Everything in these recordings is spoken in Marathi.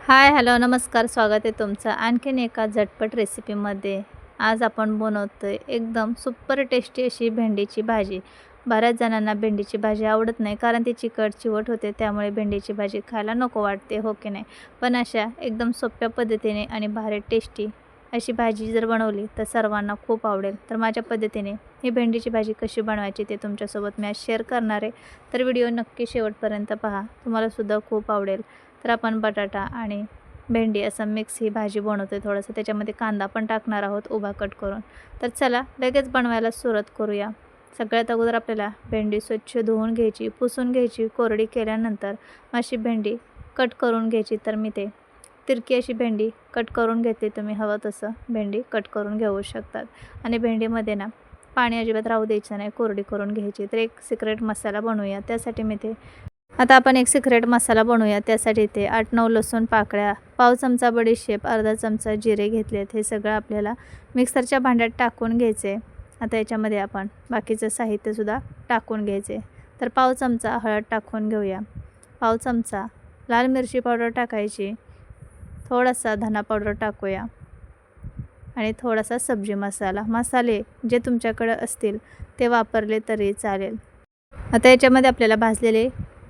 हाय, हॅलो, नमस्कार. स्वागत आहे तुमचं आणखीन एका झटपट रेसिपीमध्ये. आज आपण बनवतोय एकदम सुपर टेस्टी अशी भेंडीची भाजी. बऱ्याच जणांना भेंडीची भाजी आवडत नाही कारण ती चिकट-चिवट होते, त्यामुळे भेंडीची भाजी खायला नको वाटते, हो की नाही? पण अशा एकदम सोप्या पद्धतीने आणि भारी टेस्टी अशी भाजी जर बनवली तर सर्वांना खूप आवडेल. तर माझ्या पद्धतीने ही भेंडीची भाजी कशी बनवायची ते तुमच्यासोबत मी आज शेअर करणार आहे. तर व्हिडिओ नक्की शेवटपर्यंत पहा, तुम्हालासुद्धा खूप आवडेल. तर आपण बटाटा आणि भेंडी असं मिक्स ही भाजी बनवतोय. थोडंसं त्याच्यामध्ये कांदा पण टाकणार आहोत उभा कट करून. तर चला लगेच बनवायला सुरुवात करूया. सगळ्यात अगोदर आपल्याला भेंडी स्वच्छ धुवून घ्यायची, पुसून घ्यायची. कोरडी केल्यानंतर अशी भेंडी कट करून घ्यायची. तर मी ते तिरकी अशी भेंडी कट करून घेतली. तुम्ही हवं तसं भेंडी कट करून घेऊ शकतात. आणि भेंडीमध्ये ना पाणी अजिबात राहू द्यायचं नाही, कोरडी करून घ्यायची. तर एक सिक्रेट मसाला बनवूया. त्यासाठी मी ते आता आपण एक सिक्रेट मसाला बनवूया. त्यासाठी इथे 8-9 लसूण पाकळ्या, पाव चमचा बडीशेप, अर्धा चमचा जिरे घेतलेत. हे सगळं आपल्याला मिक्सरच्या भांड्यात टाकून घ्यायचे. आता याच्यामध्ये आपण बाकीचं साहित्यसुद्धा टाकून घ्यायचे. तर पाव चमचा हळद टाकून घेऊया. पाव चमचा लाल मिरची पावडर टाकायची. थोडासा धना पावडर टाकूया आणि थोडासा सब्जी मसाला. मसाले जे तुमच्याकडे असतील ते वापरले तरी चालेल. आता याच्यामध्ये आपल्याला भाजलेले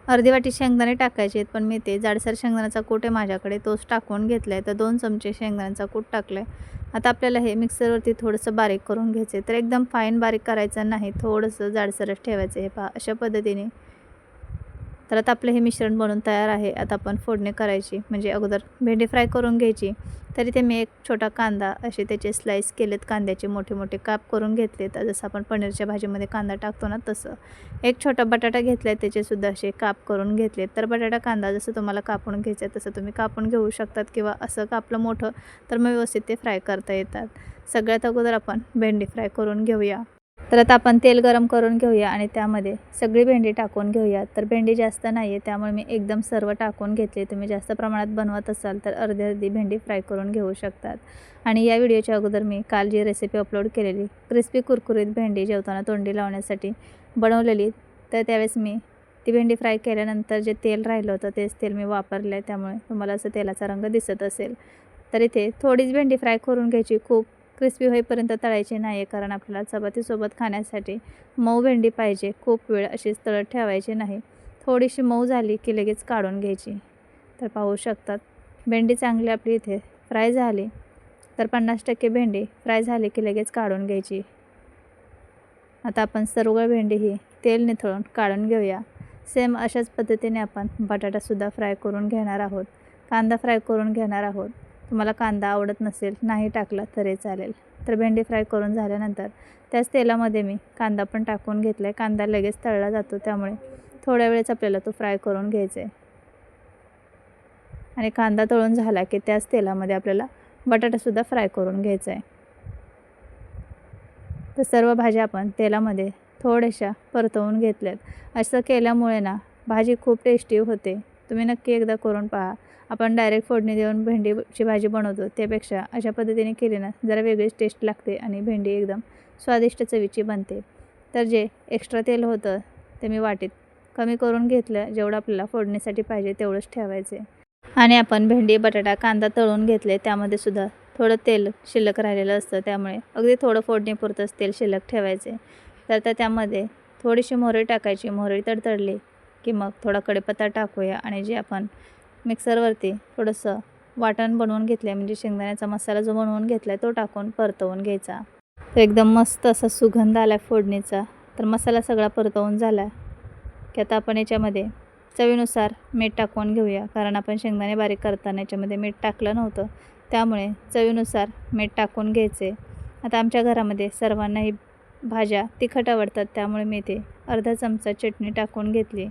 अर्धी वाटी शेंगदाणे टाकायचे आहेत, पण मी ते जाडसर शेंगदाण्याचा कूट आहे माझ्याकडे, तोच टाकून घेतला आहे. तर 2 चमचे शेंगदाण्याचा कूट टाकला आहे. आता आपल्याला हे मिक्सरवरती थोडंसं बारीक करून घ्यायचं आहे. तर एकदम फाईन बारीक करायचं नाही, थोडंसं जाडसरच ठेवायचं आहे. पहा अशा पद्धतीने. तर आता आपलं हे मिश्रण बनवून तयार आहे. आता आपण फोडणी करायची, म्हणजे अगोदर भेंडी फ्राय करून घ्यायची. तर इथे मी एक छोटा कांदा असे त्याचे स्लाईस केलेत, कांद्याचे मोठे मोठे काप करून घेतलेत. जसं आपण पनीरच्या भाजीमध्ये कांदा टाकतो ना तसं. एक छोटा बटाटा घेतला आहे, त्याचेसुद्धा असे काप करून घेतलेत. तर बटाटा कांदा जसं तुम्हाला कापून घ्यायचं आहे तसं तुम्ही कापून घेऊ शकतात, किंवा असं कापलं मोठं तर मग व्यवस्थित ते फ्राय करता येतात. सगळ्यात अगोदर आपण भेंडी फ्राय करून घेऊया. तर आता आपण तेल गरम करून घेऊया आणि त्यामध्ये सगळी भेंडी टाकून घेऊया. तर भेंडी जास्त नाही आहे, त्यामुळे मी एकदम सर्व टाकून घेतले. तुम्ही जास्त प्रमाणात बनवत असाल तर अर्धी भेंडी फ्राय करून घेऊ शकतात. आणि या व्हिडिओच्या अगोदर मी काल जी रेसिपी अपलोड केलेली क्रिस्पी कुरकुरीत भेंडी जेवताना तोंडी लावण्यासाठी बनवलेली, तर त्यावेळेस मी ती भेंडी फ्राय केल्यानंतर जे तेल राहिलं होतं तेच तेल मी वापरलं आहे, त्यामुळे तुम्हाला असं तेलाचा रंग दिसत असेल. तर इथे थोडीच भेंडी फ्राय करून घ्यायची, खूप क्रिस्पी होईपर्यंत तळायची नाही आहे, कारण आपल्याला चपातीसोबत खाण्यासाठी मऊ भेंडी पाहिजे. खूप वेळ अशीच तळत ठेवायची नाही. थोडीशी मऊ झाली की लगेच काढून घ्यायची. तर पाहू शकतात भेंडी चांगली आपली इथे फ्राय झाली. तर 50% भेंडी फ्राय झाली की लगेच काढून घ्यायची. आता आपण सर्व भेंडी ही तेल निथळून काढून घेऊया. सेम अशाच पद्धतीने आपण बटाटासुद्धा फ्राय करून घेणार आहोत, कांदा फ्राय करून घेणार आहोत. तुम्हाला कांदा आवडत नसेल, नाही टाकला तरी चालेल. तर भेंडी फ्राय करून झाल्यानंतर त्याच तेलामध्ये मी कांदा पण टाकून घेतला आहे. कांदा लगेच तळला जातो, त्यामुळे थोड्या वेळेस आपल्याला तो फ्राय करून घ्यायचा आहे. आणि कांदा तळून झाला की त्याच तेलामध्ये आपल्याला बटाटासुद्धा फ्राय करून घ्यायचा आहे. तर सर्व भाज्या आपण तेलामध्ये थोड्याशा परतवून घेतल्यात. असं केल्यामुळे ना भाजी खूप टेस्टी होते. तुम्ही नक्की एकदा करून पहा. आपण डायरेक्ट फोडणी देऊन भेंडीची भाजी बनवतो, त्यापेक्षा अशा पद्धतीने केली ना जरा वेगळीच टेस्ट लागते आणि भेंडी एकदम स्वादिष्ट चवीची बनते. तर जे एक्स्ट्रा तेल होतं ते मी वाटीत कमी करून घेतलं. जेवढं आपल्याला फोडणीसाठी पाहिजे तेवढंच ठेवायचे. आणि आपण भेंडी, बटाटा, कांदा तळून घेतले, त्यामध्ये सुद्धा थोडं तेल शिल्लक राहिलेलं असतं, त्यामुळे अगदी थोडं फोडणीपुरतंच तेल शिल्लक ठेवायचे. तर त्यामध्ये थोडीशी मोहरी टाकायची. मोहरी तडतडली की मग थोडा कढीपत्ता टाकूया आणि जे आपण मिक्सरवरती थोडंसं वाटण बनवून घेतलं आहे, म्हणजे शेंगदाण्याचा मसाला जो बनवून घेतला आहे तो टाकून परतवून घ्यायचा. तर एकदम मस्त असा सुगंध आला फोडणीचा. तर मसाला सगळा परतवून झाला की आता आपण याच्यामध्ये चवीनुसार मीठ टाकून घेऊया, कारण आपण शेंगदाणे बारीक करताना याच्यामध्ये मीठ टाकलं नव्हतं, त्यामुळे चवीनुसार मीठ टाकून घ्यायचे. आता आमच्या घरामध्ये सर्वांनाही भाज्या तिखट आवडतात, त्यामुळे मी ते अर्धा चमचा चटणी टाकून घेतली.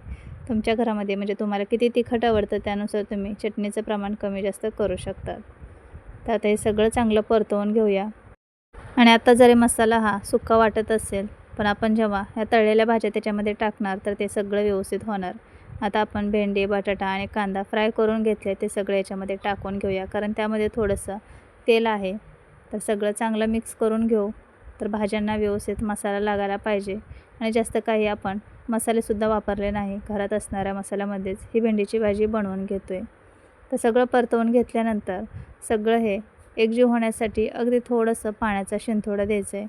तुमच्या घरामध्ये म्हणजे तुम्हाला किती तिखट आवडतं त्यानुसार तुम्ही चटणीचं प्रमाण कमी जास्त करू शकतात. तर आता हे सगळं चांगलं परतवून घेऊया. आणि आता जरी मसाला हा सुक्का वाटत असेल, पण आपण जेव्हा ह्या तळलेल्या भाज्या त्याच्यामध्ये टाकणार तर ते सगळं व्यवस्थित होणार. आता आपण भेंडी, बटाटा आणि कांदा फ्राय करून घेतले, ते सगळे याच्यामध्ये टाकून घेऊया, कारण त्यामध्ये थोडंसं तेल आहे. तर सगळं चांगलं मिक्स करून घेऊ. तर भाज्यांना व्यवस्थित मसाला लागायला पाहिजे. आणि जास्त काही आपण मसालेसुद्धा वापरले नाही, घरात असणाऱ्या मसाल्यामध्येच ही भेंडीची भाजी बनवून घेतो आहे. तर सगळं परतवून घेतल्यानंतर सगळं हे एकजीव होण्यासाठी अगदी थोडंसं पाण्याचा शिंतोडा द्यायचा आहे.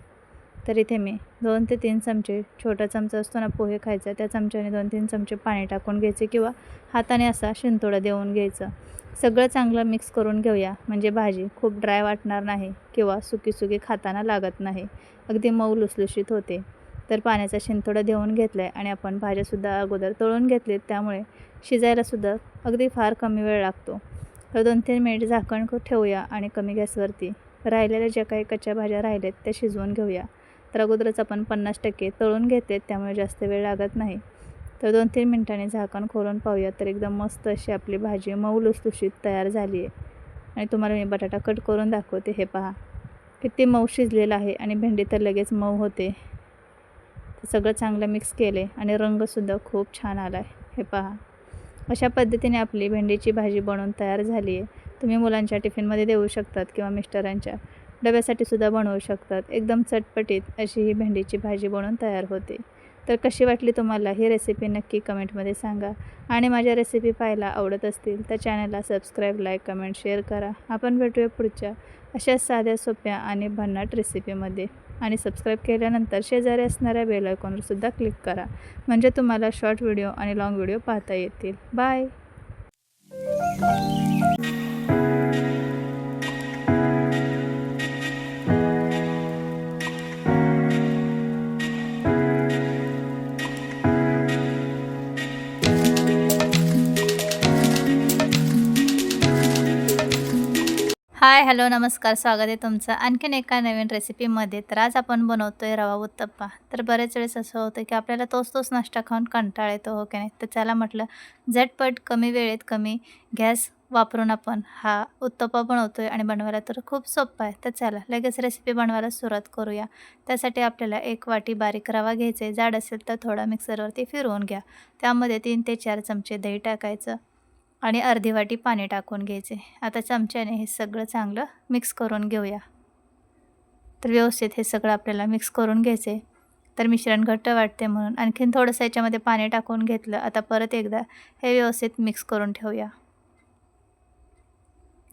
तर इथे मी 2 ते 3 चमचे, छोटा चमचा असतो ना पोहे खायचा, त्या चमच्याने 2-3 चमचे पाणी टाकून घ्यायचे किंवा हाताने असा शिंतोडा देऊन घ्यायचं. सगळं चांगलं मिक्स करून घेऊया, म्हणजे भाजी खूप ड्राय वाटणार नाही किंवा सुकी-सुकी खाताना लागत नाही. अगदी मऊ लुसलुशीत होते. तर पाण्याचा शिंतोडा देऊन घेतला आहे आणि आपण भाज्यासुद्धा अगोदर तळून घेतलीत, त्यामुळे शिजायलासुद्धा अगदी फार कमी वेळ लागतो. तर 2-3 मिनिट झाकण ठेवूया आणि कमी गॅसवरती राहिलेल्या ज्या काही कच्च्या भाज्या राहिल्यात त्या शिजवून घेऊया. तर अगोदरच आपण 50% तळून घेतलेत, त्यामुळे जास्त वेळ लागत नाही. तर 2-3 मिनिटांनी झाकण खोलून पाहूया, तर एकदम मस्त अशी आपली भाजी मऊ लुसलुशीत तयार झाली आहे. आणि तुम्हाला मी बटाटा कट करून दाखवते. हे पहा किती मऊ शिजलेलं आहे आणि भेंडी तर लगेच मऊ होते. तर सगळं चांगलं मिक्स केले आणि रंगसुद्धा खूप छान आला आहे. हे पहा, अशा पद्धतीने आपली भेंडीची भाजी बनवून तयार झाली आहे. तुम्ही मुलांच्या टिफिनमध्ये देऊ शकतात किंवा मिस्टरांच्या डब्यासाठीसुद्धा बनवू शकतात. एकदम चटपटीत अशी ही भेंडीची भाजी बनवून तयार होते. तर कशी वाटली तुम्हाला ही रेसिपी नक्की कमेंटमध्ये सांगा. आणि माझ्या रेसिपी पाहायला आवडत असतील तर चॅनलला सबस्क्राईब, लाईक, कमेंट, शेअर करा. आपण भेटूया पुढच्या अशाच साध्या, सोप्या आणि भन्नाट रेसिपीमध्ये. आणि सबस्क्राईब केल्यानंतर शेजारी असणाऱ्या बेल आयकॉनवरसुद्धा क्लिक करा, म्हणजे तुम्हाला शॉर्ट व्हिडिओ आणि लाँग व्हिडिओ पाहता येतील. बाय. हाय, हॅलो, नमस्कार. स्वागत आहे तुमचं आणखीन एका नवीन रेसिपीमध्ये. तर आज आपण बनवतो आहे रवा उत्तप्पा. तर बरेच वेळेस असं होतं की आपल्याला तोच नाश्ता खाऊन कंटाळा येतो, हो की नाही? तर चला म्हटलं, झटपट कमी वेळेत कमी गॅस वापरून आपण हा उत्तप्पा बनवतो आहे आणि बनवायला तर खूप सोपा आहे. तर चला लगेच रेसिपी बनवायला सुरुवात करूया. त्यासाठी आपल्याला 1 वाटी बारीक रवा घ्यायचा आहे. जाड असेल तर थोडा मिक्सरवरती फिरवून घ्या. त्यामध्ये 3 ते 4 चमचे दही टाकायचं आणि अर्धी वाटी पाणी टाकून घ्यायचे. आता चमच्याने हे सगळं चांगलं मिक्स करून घेऊया. तर व्यवस्थित हे सगळं आपल्याला मिक्स करून घ्यायचे. तर मिश्रण घट्ट वाटते म्हणून आणखीन थोडंसं याच्यामध्ये पाणी टाकून घेतलं. आता परत एकदा हे व्यवस्थित मिक्स करून ठेवूया.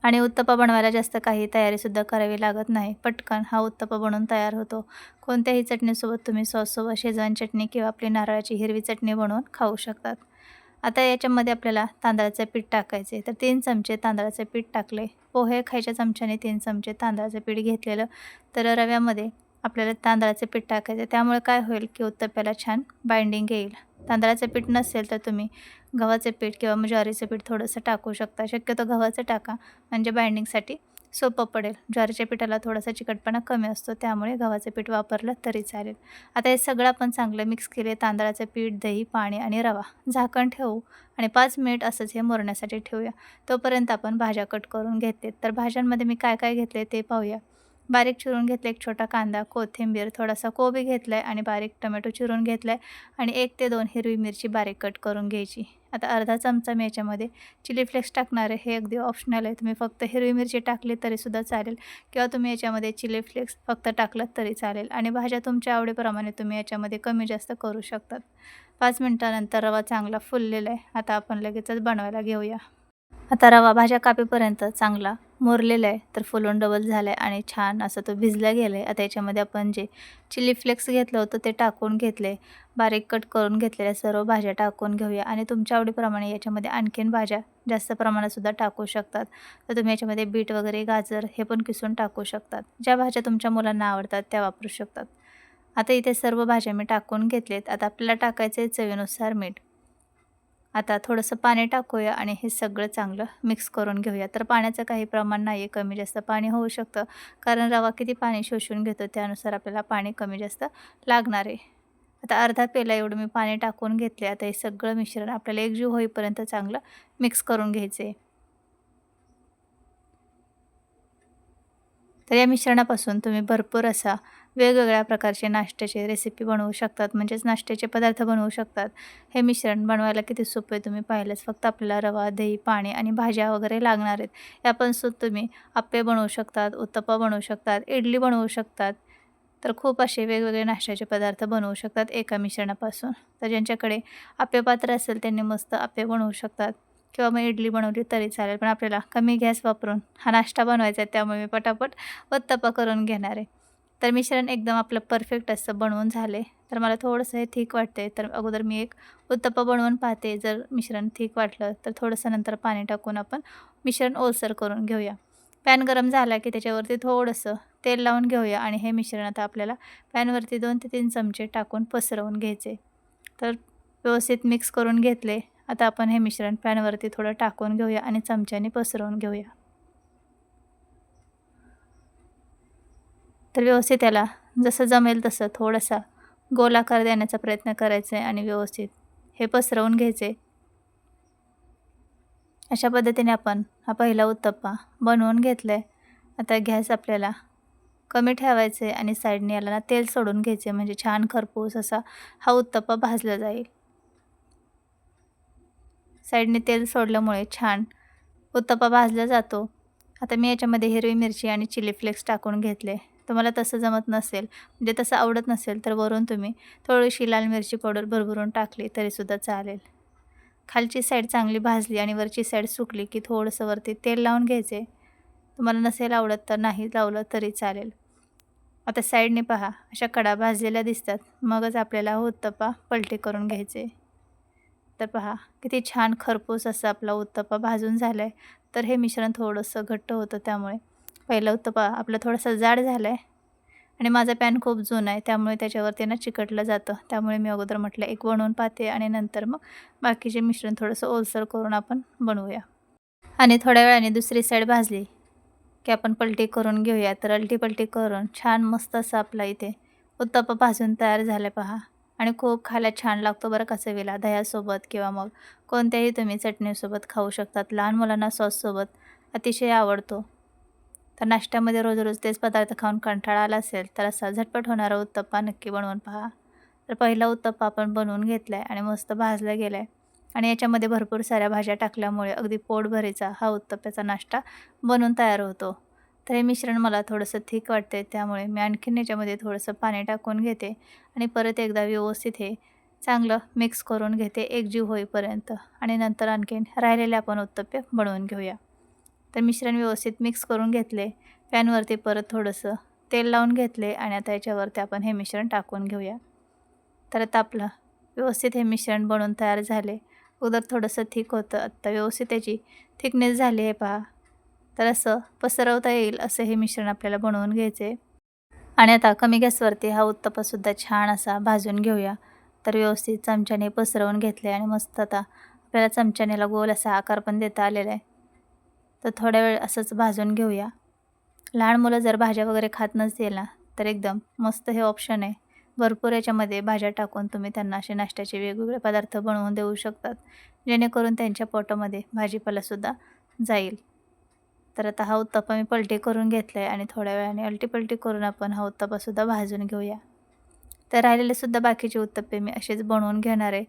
आणि उत्तप्पा बनवायला जास्त काही तयारीसुद्धा करावी लागत नाही. पटकन हा उत्तप्पा बनवून तयार होतो. कोणत्याही चटणीसोबत तुम्ही सॉससोबत शेजवान चटणी किंवा आपली नारळाची हिरवी चटणी बनवून खाऊ शकतात. आता याच्यामध्ये आपल्याला तांदळाचं पीठ टाकायचे. तर 3 चमचे तांदळाचं पीठ टाकले. पोहे खायच्या चमच्याने 3 चमचे तांदळाचं पीठ घेतलेलं. तर रव्यामध्ये आपल्याला तांदळाचं पीठ टाकायचं. त्यामुळे काय होईल की उत्तप्प्याला छान बाइंडिंग येईल. तांदळाचं पीठ नसेल तर तुम्ही गव्हाचं पीठ किंवा मग ज्वारीचं पीठ थोडंसं टाकू शकता. शक्यतो गव्हाचं टाका, म्हणजे बाइंडिंगसाठी सोपं पडेल. ज्वारीच्या पिठाला थोडासा चिकटपणा कमी असतो, त्यामुळे गव्हाचं पीठ वापरलं तरी चालेल. आता हे सगळं आपण चांगलं मिक्स केले. तांदळाचं पीठ, दही, पाणी आणि रवा. झाकण ठेवू आणि 5 मिनिट असंच हे मुरण्यासाठी ठेवूया. तोपर्यंत आपण भाज्या कट करून घेतलेत. तर भाज्यांमध्ये मी काय काय घेतले ते पाहूया. बारीक चिरून घेतले 1 छोटा कांदा, कोथिंबीर, थोडासा कोबी घेतला आहे आणि बारीक टोमॅटो चिरून घेतला आहे आणि 1 ते 2 हिरवी मिरची बारीक कट करून घ्यायची. आता अर्धा चमचा मी याच्यामध्ये चिली फ्लेक्स टाकणार आहे. हे अगदी ऑप्शनल आहे. तुम्ही फक्त हिरवी मिरची टाकली तरीसुद्धा चालेल किंवा तुम्ही याच्यामध्ये चिली फ्लेक्स फक्त टाकलं तरी चालेल. आणि भाज्या तुमच्या आवडीप्रमाणे तुम्ही याच्यामध्ये कमी जास्त करू शकतात. 5 मिनिटानंतर रवा चांगला फुललेला आहे. आता आपण लगेचच बनवायला घेऊया. आता रवा भाज्या कापेपर्यंत चांगला मुरलेला आहे. तर फुलून डबल झाला आहे आणि छान असं तो भिजला गेला आहे. आता याच्यामध्ये आपण जे चिली फ्लेक्स घेतलं होतं ते टाकून घेतले. बारीक कट करून घेतलेल्या सर्व भाज्या टाकून घेऊया आणि तुमच्या आवडीप्रमाणे याच्यामध्ये आणखीन भाज्या जास्त प्रमाणातसुद्धा टाकू शकतात. तर तुम्ही याच्यामध्ये बीट वगैरे, गाजर हे पण किसून टाकू शकतात. ज्या भाज्या तुमच्या मुलांना आवडतात त्या वापरू शकतात. आता इथे सर्व भाज्या मी टाकून घेतलेत. आता आपल्याला टाकायचं आहे चवीनुसार मीठ. आता थोडंसं पाणी टाकूया आणि हे सगळं चांगलं मिक्स करून घेऊया. तर पाण्याचं काही प्रमाण नाही आहे, कमी जास्त पाणी होऊ शकतं, कारण रवा किती पाणी शोषून घेतो त्यानुसार आपल्याला पाणी कमी जास्त लागणार आहे. आता अर्धा पेला एवढं मी पाणी टाकून घेतले. आता हे सगळं मिश्रण आपल्याला एकजीव होईपर्यंत चांगलं मिक्स करून घ्यायचं आहे. तर या मिश्रणापासून तुम्ही भरपूर असा वेगवेगळ्या प्रकारचे नाश्त्याचे रेसिपी बनवू शकतात, म्हणजेच नाश्त्याचे पदार्थ बनवू शकतात. हे मिश्रण बनवायला किती सोपं आहे तुम्ही पाहिलंच. फक्त आपल्याला रवा, दही, पाणी आणि भाज्या वगैरे लागणार आहेत. यापासून तुम्ही आप्पे बनवू शकतात, उत्तप्पा बनवू शकतात, इडली बनवू शकतात. तर खूप असे वेगवेगळे नाश्त्याचे पदार्थ बनवू शकतात एका मिश्रणापासून. तर ज्यांच्याकडे आप्पे पात्र असेल त्यांनी मस्त आप्पे बनवू शकतात. किंवा मग इडली बनवली तरी चालेल. पण आपल्याला कमी गॅस वापरून हा नाश्ता बनवायचा आहे, त्यामुळे मी पटापट उत्तप्पा करून घेणार आहे. तर मिश्रण एकदम आपलं परफेक्ट असं बनवून झाले. तर मला थोडंसं हे थिक वाटते, तर अगोदर मी एक उत्तप्पा बनवून पाहते. जर मिश्रण थिक वाटलं तर थोडंसं नंतर पाणी टाकून आपण मिश्रण ओलसर करून घेऊया. पॅन गरम झाला की त्याच्यावरती थोडंसं तेल लावून घेऊया आणि हे मिश्रण आता आपल्याला पॅनवरती 2 ते 3 चमचे टाकून पसरवून घ्यायचे. तर व्यवस्थित मिक्स करून घेतले. आता आपण हे मिश्रण पॅनवरती थोडं टाकून घेऊया आणि चमच्याने पसरवून घेऊया. तर व्यवस्थित त्याला जसं जमेल तसं थोडासा गोलाकार देण्याचा प्रयत्न करायचा आहे आणि व्यवस्थित हे पसरवून घ्यायचे. अशा पद्धतीने आपण हा पहिला उत्तप्पा बनवून घेतला आहे. आता गॅस आपल्याला कमी ठेवायचं आहे आणि साईडने याला ना तेल सोडून घ्यायचे, म्हणजे छान खरपूस असा हा उत्तप्पा भाजला जाईल. साईडने तेल सोडल्यामुळे छान उत्तप्पा भाजला जातो. आता मी याच्यामध्ये हिरवी मिरची आणि चिली फ्लेक्स टाकून घेतले. तुम्हाला तसं जमत नसेल, म्हणजे तसं आवडत नसेल, तर वरून तुम्ही थोडीशी लाल मिरची पावडर भरभरून टाकली तरीसुद्धा चालेल. खालची साईड चांगली भाजली आणि वरची साईड सुकली की थोडंसं वरती तेल लावून घ्यायचे. तुम्हाला नसेल आवडत तर नाही लावलं तरी चालेल. आता साईडने पहा अशा कडा भाजलेल्या दिसतात, मगच आपल्याला हा उत्तप्पा पलटी करून घ्यायचे. तर पहा किती छान खरपूस असा आपला उत्तप्पा भाजून झाला आहे. तर हे मिश्रण थोडंसं घट्ट होतं, त्यामुळे पहिला उत्तप्पा आपला थोडासा जाड झाला आहे आणि माझा पॅन खूप जुना आहे, त्यामुळे त्याच्यावरती ना चिकटलं जातं. त्यामुळे मी अगोदर म्हटलं एक बनवून पाहते आणि नंतर मग बाकीचे मिश्रण थोडंसं ओलसर करून आपण बनवूया. आणि थोड्या वेळाने दुसरी साईड भाजली की आपण पलटी करून घेऊया. तर अलटी-पलटी करून छान मस्त असा आपला इथे उत्तप्पा भाजून तयार झाला पहा. आणि खूप खायला छान लागतो बरं का चवीला. दह्यासोबत किंवा मग कोणत्याही तुम्ही चटणीसोबत खाऊ शकतात. लहान मुलांना सॉससोबत अतिशय आवडतो. तर नाश्त्यामध्ये रोज-रोज तेच पदार्थ खाऊन कंटाळा आला असेल, तर असा झटपट होणारा उत्तप्पा नक्की बनवून पहा. तर पहिला उत्तप्पा आपण बनवून घेतला आहे आणि मस्त भाजला गेला आहे आणि याच्यामध्ये भरपूर साऱ्या भाज्या टाकल्यामुळे अगदी पोटभरीचा हा उत्तप्प्याचा नाश्ता बनून तयार होतो. तर हे मिश्रण मला थोडंसं थिक वाटते, त्यामुळे मी आणखीन याच्यामध्ये थोडंसं पाणी टाकून घेते आणि परत एकदा व्यवस्थित हे चांगलं मिक्स करून घेते एकजीव होईपर्यंत आणि नंतर आणखीन राहिलेले आपण उत्तप्पे बनवून घेऊया. तर मिश्रण व्यवस्थित मिक्स करून घेतले. पॅनवरती परत थोडंसं तेल लावून घेतले आणि आता याच्यावरती आपण हे मिश्रण टाकून घेऊया. तर आता आपलं व्यवस्थित हे मिश्रण बनवून तयार झाले. अगोदर थोडंसं थिक होतं, आत्ता व्यवस्थित त्याची थिकनेस झाली आहे पहा. तर असं पसरवता येईल असं हे मिश्रण आपल्याला बनवून घ्यायचे आणि आता कमी गॅसवरती हा उत्तप्पासुद्धा छान असा भाजून घेऊया. तर व्यवस्थित चमच्याने पसरवून घेतले आणि मस्त आता आपल्याला चमच्यानेला गोल असा आकार पण देता आलेला आहे. तर थोड्या वेळ असंच भाजून घेऊया. लहान मुलं जर भाज्या वगैरे खात नसतील ना, तर एकदम मस्त हे ऑप्शन आहे. भरपूर याच्यामध्ये भाज्या टाकून तुम्ही त्यांना असे नाश्त्याचे वेगवेगळे पदार्थ बनवून देऊ शकतात, जेणेकरून त्यांच्या पोटामध्ये भाजीपालासुद्धा जाईल. तर आता हा उत्तप्पा मी पलटी करून घेतला आहे आणि थोड्या वेळाने अलटी-पलटी करून आपण हा उत्तप्पासुद्धा भाजून घेऊया. तर राहिलेले बाकीचे उत्तप्पे मी असेच बनवून घेणार आहे.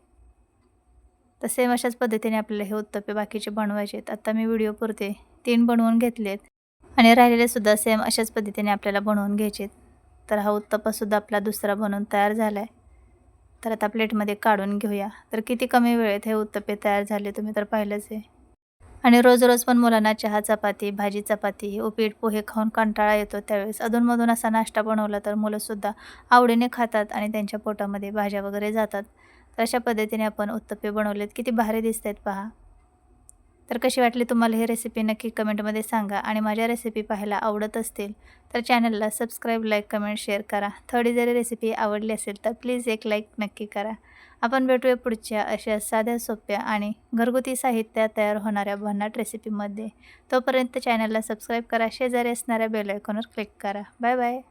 तर सेम अशाच पद्धतीने आपल्याला हे उत्तप्पे बाकीचे बनवायचे आहेत. आता मी व्हिडिओपुरते 3 बनवून घेतलेत आणि राहिलेलेसुद्धा सेम अशाच पद्धतीने आपल्याला बनवून घ्यायचे आहेत. तर हा उत्तप्पासुद्धा आपला दुसरा बनवून तयार झाला आहे. तर आता प्लेटमध्ये काढून घेऊया. तर किती कमी वेळेत हे उत्तप्पे तयार झाले तुम्ही तर पाहिलंच आहे. आणि रोज-रोज पण मुलांना चहा चपाती, भाजी चपाती, उपीट पोहे खाऊन कंटाळा येतो, त्यावेळेस अधूनमधून असा नाश्ता बनवला तर मुलंसुद्धा आवडीने खातात आणि त्यांच्या पोटामध्ये भाज्या वगैरे जातात. तर अशा पद्धतीने आपण उत्तप्पे बनवलेत. किती भारी दिसत पहा. तर कशी वाटली तुम्हाला ही रेसिपी नक्की कमेंटमध्ये सांगा आणि माझ्या रेसिपी पाहायला आवडत असतील तर चॅनलला सबस्क्राईब, लाईक, कमेंट, शेअर करा. थोडी जरी रेसिपी आवडली असेल तर प्लीज एक लाईक नक्की करा. आपण भेटूया पुढच्या अशा साध्या, सोप्या आणि घरगुती साहित्यात तयार होणाऱ्या भन्नाट रेसिपीमध्ये. तोपर्यंत चॅनलला सबस्क्राईब करा, शेजारी असणाऱ्या बेल आयकॉनवर क्लिक करा. Bye bye.